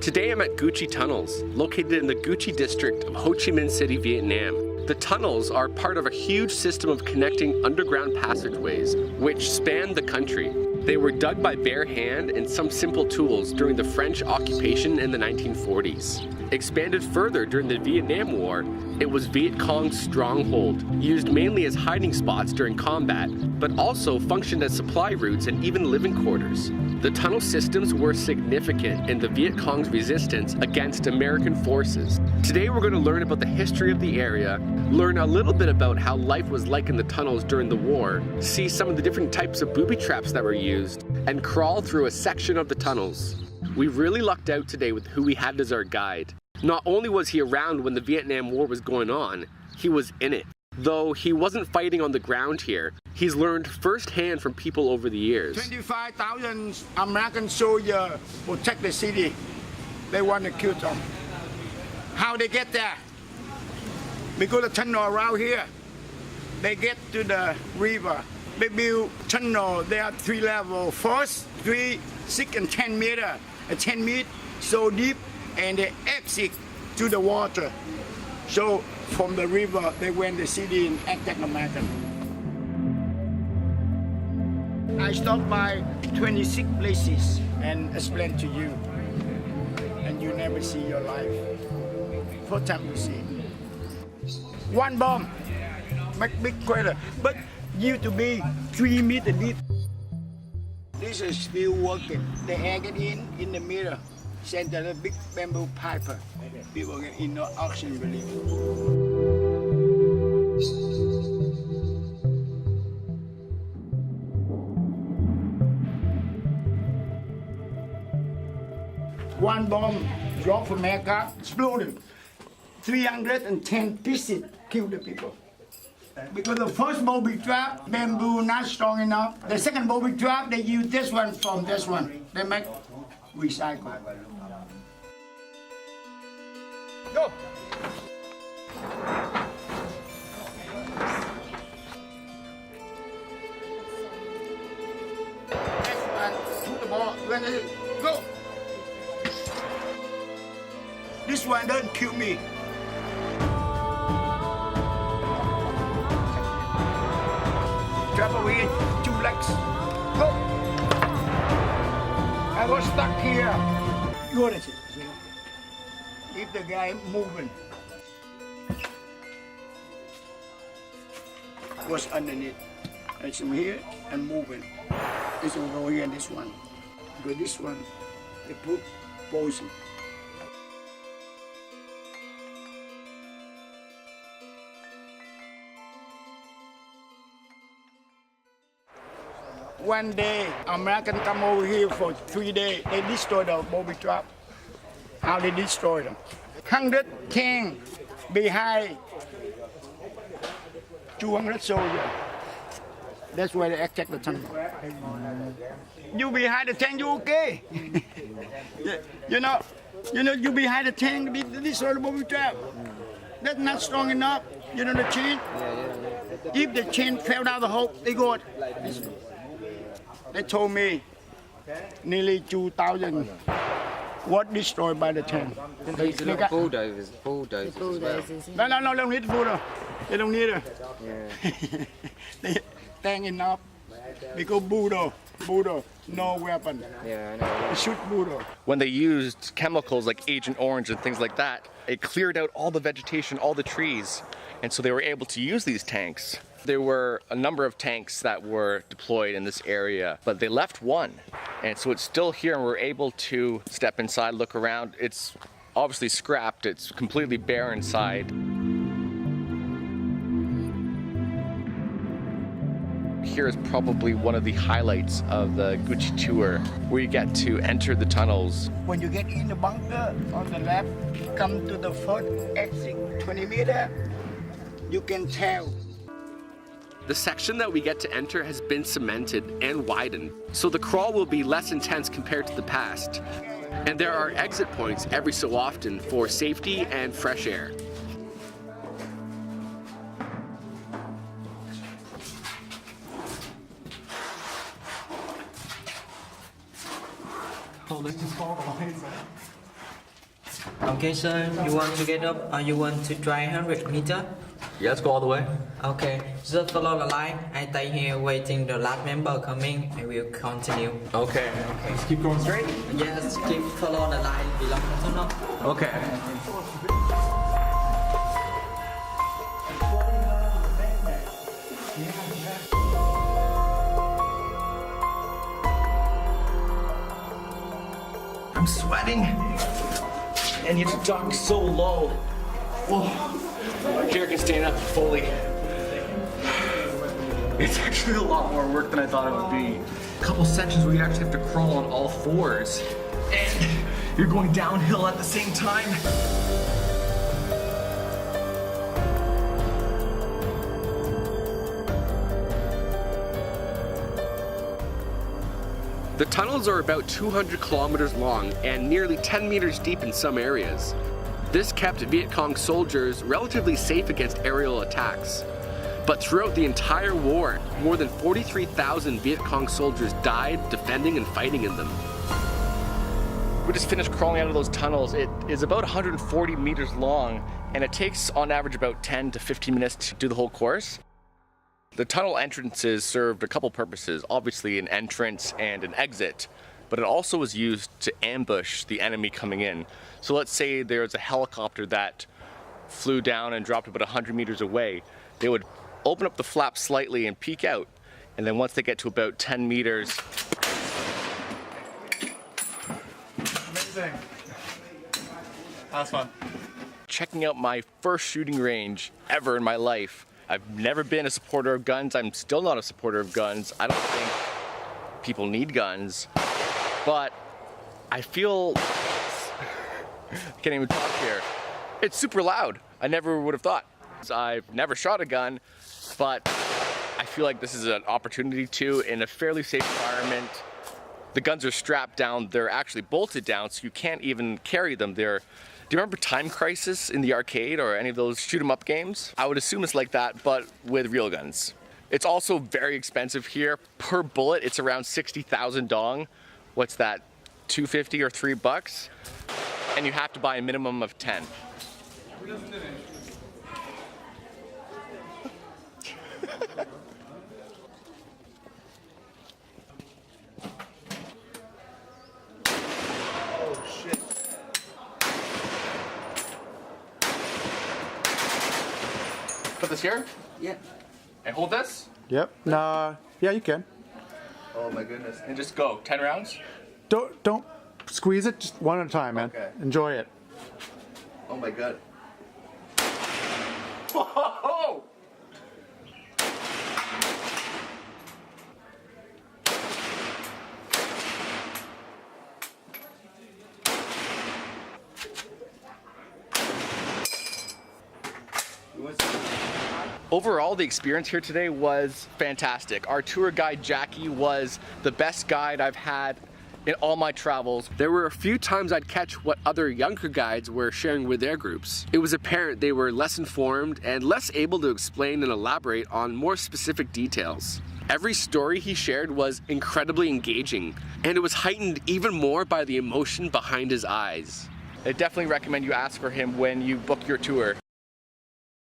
Today I'm at Gucci Tunnels, located in the Gucci district of Ho Chi Minh City, Vietnam. The tunnels are part of a huge system of connecting underground passageways, which span the country. They were dug by bare hand and some simple tools during the French occupation in the 1940s. Expanded further during the Vietnam War, it was Viet Cong's stronghold, used mainly as hiding spots during combat, but also functioned as supply routes and even living quarters. The tunnel systems were significant in the Viet Cong's resistance against American forces. Today we're going to learn about the history of the area, learn a little bit about how life was like in the tunnels during the war, see some of the different types of booby traps that were used, and crawl through a section of the tunnels. We really lucked out today with who we had as our guide. Not only was he around when the Vietnam War was going on, he was in it. Though he wasn't fighting on the ground here, he's learned firsthand from people over the years. 25,000 American soldiers protect the city. They want to kill them. How they get there? Because the tunnel around here, they get to the river. They build tunnel. There are 3 levels. First, 3, 6, and 10 meters. 10 meters so deep, and they exit to the water. So from the river, they went to the city and attack American. I stopped by 26 places and explain to you, and you never see your life. First time you see. One bomb, make big crater, but used to be 3 meters deep. This is still working. The air get in the middle. Send a big bamboo pipe. People get in no oxygen relief. One bomb dropped from America, exploded. 310 pieces killed the people. Because the first booby trap, bamboo not strong enough. The second booby trap, they use this one from this one. They make recycle. Go! Next one, shoot the ball. When it go! This one doesn't kill me. Drop away 2 legs. Go! I was stuck here. Good as it. If the guy moving was underneath. It's in here and moving. This will go here and this one. Because this one, they put poison. One day, American come over here for 3 days. They destroy the booby trap. How they destroy them? 100 tanks behind 200 soldiers. That's why they attack the tunnel. You behind the tank, you okay? you know, you behind the tank, they destroy the booby trap. That's not strong enough. You know the chain? If the chain fell down the hole, they go. They told me nearly 2,000 was destroyed by the tank. These are like bulldozers as well. No, they don't need bulldozer. They don't need it. Yeah. They tank enough. Because bulldozer, no weapon. Yeah, I know. They shoot bulldozer. When they used chemicals like Agent Orange and things like that, it cleared out all the vegetation, all the trees, and so they were able to use these tanks. There were a number of tanks that were deployed in this area, but they left one. And so it's still here and we're able to step inside, look around. It's obviously scrapped, it's completely bare inside. Here is probably one of the highlights of the Gucci tour, where you get to enter the tunnels. When you get in the bunker on the left, come to the first exit 20 meters, you can tell. The section that we get to enter has been cemented and widened, so the crawl will be less intense compared to the past. And there are exit points every so often for safety and fresh air. Okay, sir. You want to get up or you want to try 100 meter? Yeah, let's go all the way. Okay, just follow the line. I stay here waiting the last member coming. I will continue. Okay. Just keep going straight. Yes, keep follow the line. Belong to tunnel. Okay. I'm sweating. And you dunk so low. Whoa. Here can stand up fully. It's actually a lot more work than I thought it would be. A couple sections where you actually have to crawl on all fours. And you're going downhill at the same time. The tunnels are about 200 kilometers long and nearly 10 meters deep in some areas. This kept Viet Cong soldiers relatively safe against aerial attacks. But throughout the entire war, more than 43,000 Viet Cong soldiers died defending and fighting in them. We just finished crawling out of those tunnels. It is about 140 meters long, and it takes on average about 10 to 15 minutes to do the whole course. The tunnel entrances served a couple purposes, obviously an entrance and an exit, but it also was used to ambush the enemy coming in. So let's say there's a helicopter that flew down and dropped about 100 meters away. They would open up the flap slightly and peek out, and then once they get to about 10 meters, Amazing. That was fun. checking out my first shooting range ever in my life. I've never been a supporter of guns. I'm still not a supporter of guns. I don't think people need guns, but I feel, I can't even talk here. It's super loud. I never would have thought. I've never shot a gun, but I feel like this is an opportunity to, in a fairly safe environment. The guns are strapped down. They're actually bolted down, so you can't even carry them. Do you remember Time Crisis in the arcade or any of those shoot 'em up games? I would assume it's like that, but with real guns. It's also very expensive here. Per bullet, it's around 60,000 dong. What's that, 250 or $3? And you have to buy a minimum of 10. Put this here Yeah. and hold this Yep. Nah. Yeah, you can. Oh my goodness. and just go 10 rounds. Don't squeeze it. Just one at a time, man. Okay. Enjoy it. Oh my god. Whoa! Overall, the experience here today was fantastic. Our tour guide, Jackie, was the best guide I've had in all my travels. There were a few times I'd catch what other younger guides were sharing with their groups. It was apparent they were less informed and less able to explain and elaborate on more specific details. Every story he shared was incredibly engaging, and it was heightened even more by the emotion behind his eyes. I definitely recommend you ask for him when you book your tour.